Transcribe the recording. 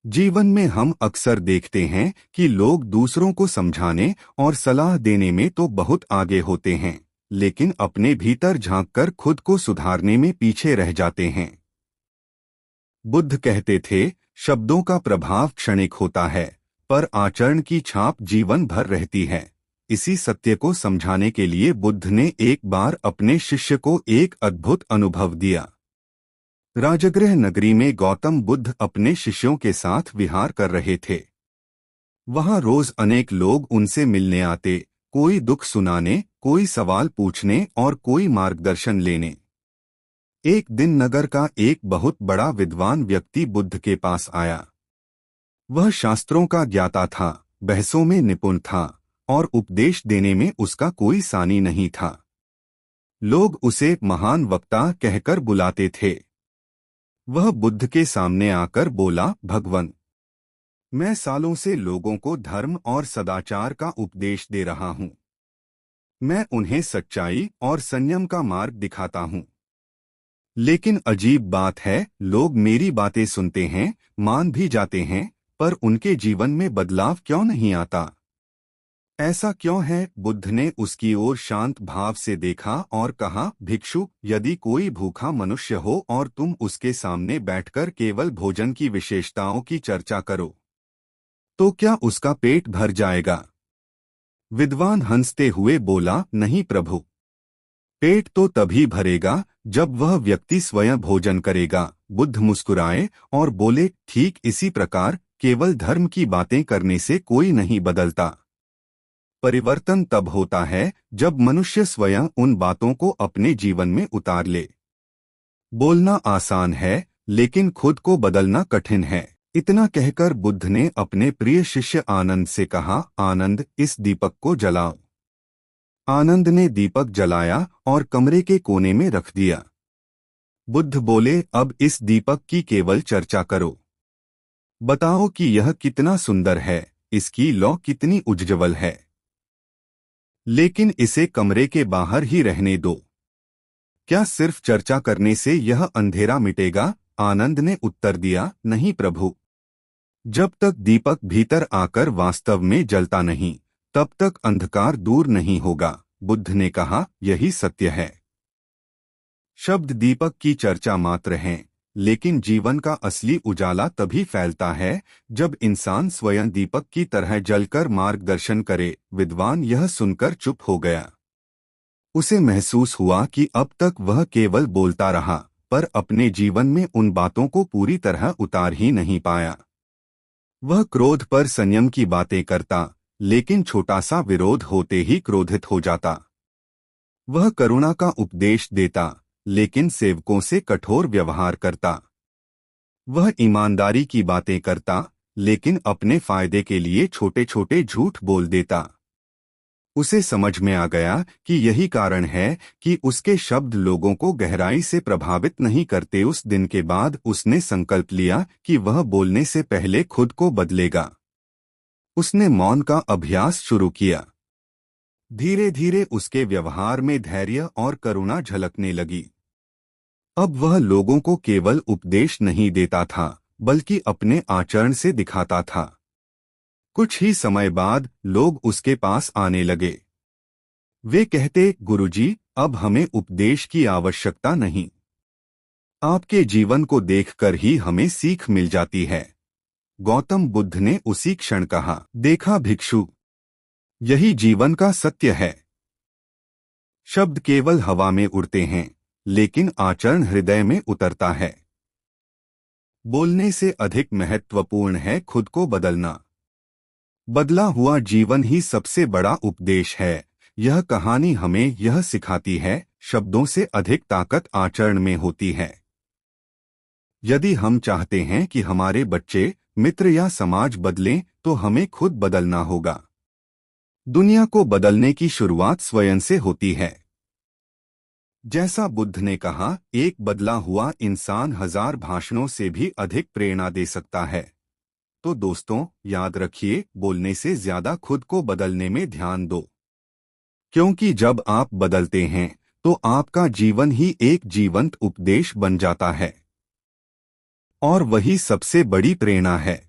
जीवन में हम अक्सर देखते हैं कि लोग दूसरों को समझाने और सलाह देने में तो बहुत आगे होते हैं, लेकिन अपने भीतर झांककर खुद को सुधारने में पीछे रह जाते हैं। बुद्ध कहते थे, शब्दों का प्रभाव क्षणिक होता है, पर आचरण की छाप जीवन भर रहती है। इसी सत्य को समझाने के लिए बुद्ध ने एक बार अपने शिष्य को एक अद्भुत अनुभव दिया। राजगृह नगरी में गौतम बुद्ध अपने शिष्यों के साथ विहार कर रहे थे। वहां रोज अनेक लोग उनसे मिलने आते, कोई दुख सुनाने, कोई सवाल पूछने और कोई मार्गदर्शन लेने। एक दिन नगर का एक बहुत बड़ा विद्वान व्यक्ति बुद्ध के पास आया। वह शास्त्रों का ज्ञाता था, बहसों में निपुण था और उपदेश देने में उसका कोई सानी नहीं था। लोग उसे महान वक्ता कहकर बुलाते थे। वह बुद्ध के सामने आकर बोला, भगवन, मैं सालों से लोगों को धर्म और सदाचार का उपदेश दे रहा हूं। मैं उन्हें सच्चाई और संयम का मार्ग दिखाता हूं। लेकिन अजीब बात है, लोग मेरी बातें सुनते हैं, मान भी जाते हैं, पर उनके जीवन में बदलाव क्यों नहीं आता? ऐसा क्यों है? बुद्ध ने उसकी ओर शांत भाव से देखा और कहा, भिक्षु, यदि कोई भूखा मनुष्य हो और तुम उसके सामने बैठकर केवल भोजन की विशेषताओं की चर्चा करो, तो क्या उसका पेट भर जाएगा? विद्वान हंसते हुए बोला, नहीं प्रभु, पेट तो तभी भरेगा जब वह व्यक्ति स्वयं भोजन करेगा। बुद्ध मुस्कुराए और बोले, ठीक इसी प्रकार केवल धर्म की बातें करने से कोई नहीं बदलता। परिवर्तन तब होता है जब मनुष्य स्वयं उन बातों को अपने जीवन में उतार ले। बोलना आसान है, लेकिन खुद को बदलना कठिन है। इतना कहकर बुद्ध ने अपने प्रिय शिष्य आनंद से कहा, आनंद, इस दीपक को जलाओ। आनंद ने दीपक जलाया और कमरे के कोने में रख दिया। बुद्ध बोले, अब इस दीपक की केवल चर्चा करो। बताओ कि यह कितना सुंदर है, इसकी लौ कितनी उज्ज्वल है। लेकिन इसे कमरे के बाहर ही रहने दो। क्या सिर्फ चर्चा करने से यह अंधेरा मिटेगा? आनंद ने उत्तर दिया, नहीं प्रभु, जब तक दीपक भीतर आकर वास्तव में जलता नहीं, तब तक अंधकार दूर नहीं होगा। बुद्ध ने कहा, यही सत्य है। शब्द दीपक की चर्चा मात्र हैं, लेकिन जीवन का असली उजाला तभी फैलता है जब इंसान स्वयं दीपक की तरह जलकर मार्गदर्शन करे। विद्वान यह सुनकर चुप हो गया। उसे महसूस हुआ कि अब तक वह केवल बोलता रहा, पर अपने जीवन में उन बातों को पूरी तरह उतार ही नहीं पाया। वह क्रोध पर संयम की बातें करता, लेकिन छोटा सा विरोध होते ही क्रोधित हो जाता। वह करुणा का उपदेश देता, लेकिन सेवकों से कठोर व्यवहार करता। वह ईमानदारी की बातें करता, लेकिन अपने फायदे के लिए छोटे छोटे झूठ बोल देता। उसे समझ में आ गया कि यही कारण है कि उसके शब्द लोगों को गहराई से प्रभावित नहीं करते। उस दिन के बाद उसने संकल्प लिया कि वह बोलने से पहले खुद को बदलेगा। उसने मौन का अभ्यास शुरू किया। धीरे धीरे उसके व्यवहार में धैर्य और करुणा झलकने लगी। अब वह लोगों को केवल उपदेश नहीं देता था, बल्कि अपने आचरण से दिखाता था। कुछ ही समय बाद लोग उसके पास आने लगे। वे कहते, गुरुजी, अब हमें उपदेश की आवश्यकता नहीं। आपके जीवन को देखकर ही हमें सीख मिल जाती है। गौतम बुद्ध ने उसी क्षण कहा, देखा भिक्षु, यही जीवन का सत्य है। शब्द केवल हवा में उड़ते हैं, लेकिन आचरण हृदय में उतरता है। बोलने से अधिक महत्वपूर्ण है खुद को बदलना। बदला हुआ जीवन ही सबसे बड़ा उपदेश है। यह कहानी हमें यह सिखाती है, शब्दों से अधिक ताकत आचरण में होती है। यदि हम चाहते हैं कि हमारे बच्चे, मित्र या समाज बदलें, तो हमें खुद बदलना होगा। दुनिया को बदलने की शुरुआत स्वयं से होती है। जैसा बुद्ध ने कहा, एक बदला हुआ इंसान 1000 भाषणों से भी अधिक प्रेरणा दे सकता है। तो दोस्तों, याद रखिए, बोलने से ज्यादा खुद को बदलने में ध्यान दो। क्योंकि जब आप बदलते हैं, तो आपका जीवन ही एक जीवंत उपदेश बन जाता है। और वही सबसे बड़ी प्रेरणा है।